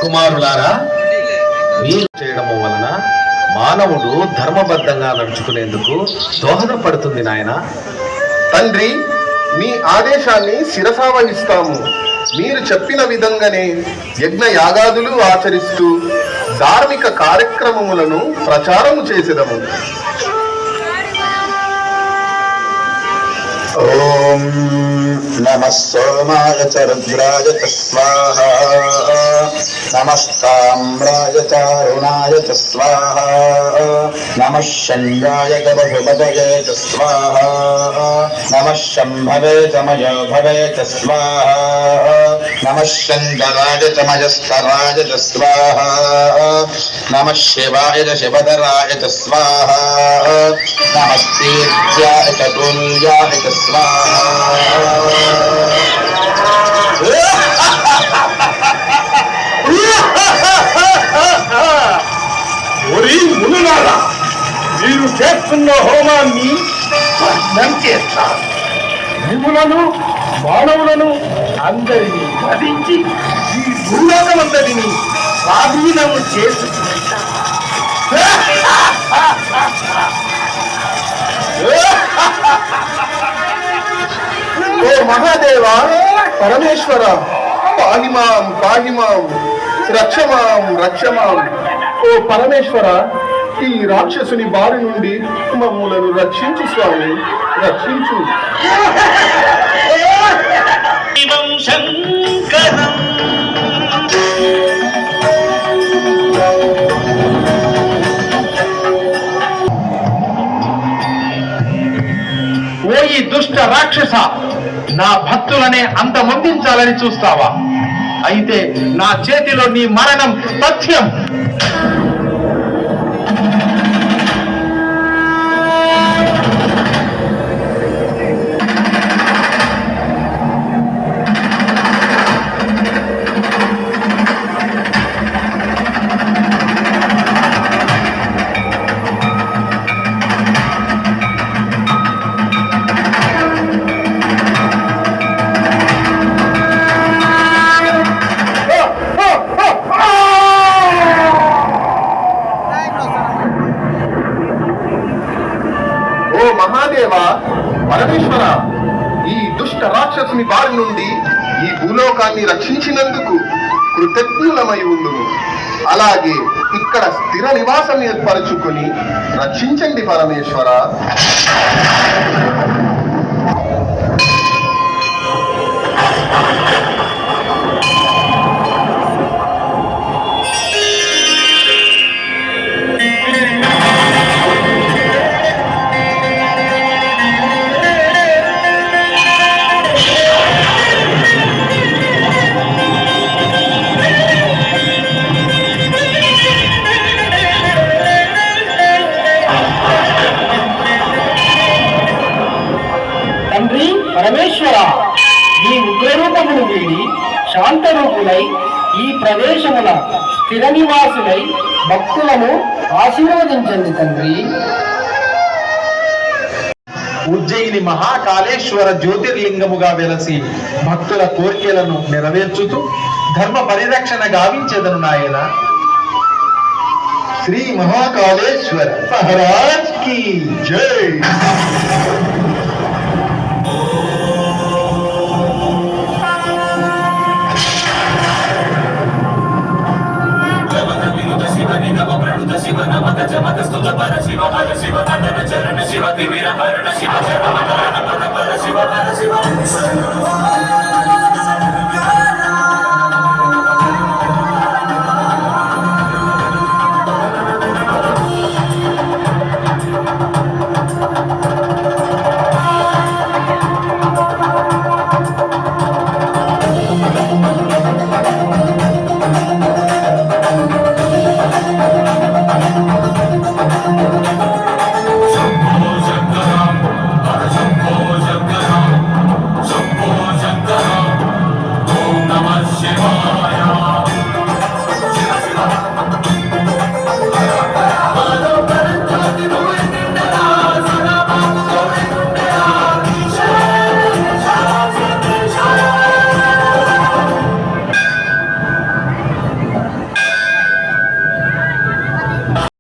కుమారులారా, మీరు చేయడం వలన మానవుడు ధర్మబద్ధంగా నడుచుకునేందుకు దోహదపడుతుంది నాయన. తండ్రి, మీ ఆదేశాన్ని శిరసావహిస్తాము. మీరు చెప్పిన విధంగానే యజ్ఞ యాగాదులు ఆచరిస్తూ ధార్మిక కార్యక్రమములను ప్రచారము చేసేదము. ఓం నమః సోమాయ చ రుద్రాయ చ స్వాహా, నమస్తామ్రాయ చ అరుణాయ చ స్వాహా, నమః శంగాయ గవభవే చ స్వాహా, నమః శంభవే చ మయోభవే చ స్వాహా, నమః శంకరాయ చ మయస్కరాయ చ స్వాహా, నమః శివాయ చ శివధరాయ చ స్వాహా, నమస్తేజ్యాయ చ తుల్యాయ చ స్వాహా. ఒరి మునులారా, మీరు చేస్తున్న హోమాన్ని భస్మం చేస్తారు. మిమ్ములను మానవులను అందరినీ వధించి ఈ భూలోకమందరినీ స్వాధీనము చేసుకుంటా. ఓ మహాదేవ, పరమేశ్వర, పాహిమాం పాహిమాం, రక్షమాం రక్షమాం. ఓ పరమేశ్వర, ఈ రాక్షసుని బారి నుండి మమ్ములను రక్షించు స్వామి, రక్షించు. ఓ ఈ దుష్ట రాక్షస, నా భక్తులనే అంతమొందించాలని చూస్తావా? అయితే నా చేతిలో నీ మరణం తథ్యం. మహాదేవ, పరమేశ్వర, ఈ దుష్ట రాక్షసుని బారి నుండి ఈ భూలోకాన్ని రక్షించినందుకు కృతజ్ఞులమై ఉండును. అలాగే ఇక్కడ స్థిర నివాసం ఏర్పరచుకొని రక్షించండి పరమేశ్వర. పరమేశ్వర, ఈ ఉగ్రరూపమును వీడి శాంతరూపులై ఈ ప్రదేశముల స్థిర నివాసులై భక్తులను ఆశీర్వదించండి తండ్రి. ఉజ్జయిని మహాకాళేశ్వర జ్యోతిర్లింగముగా వెలసి భక్తుల కోరికలను నెరవేర్చుతూ ధర్మ పరిరక్షణ గావించెదను నాయన. శ్రీ మహాకాళేశ్వర మహారాజ్ కీ జై.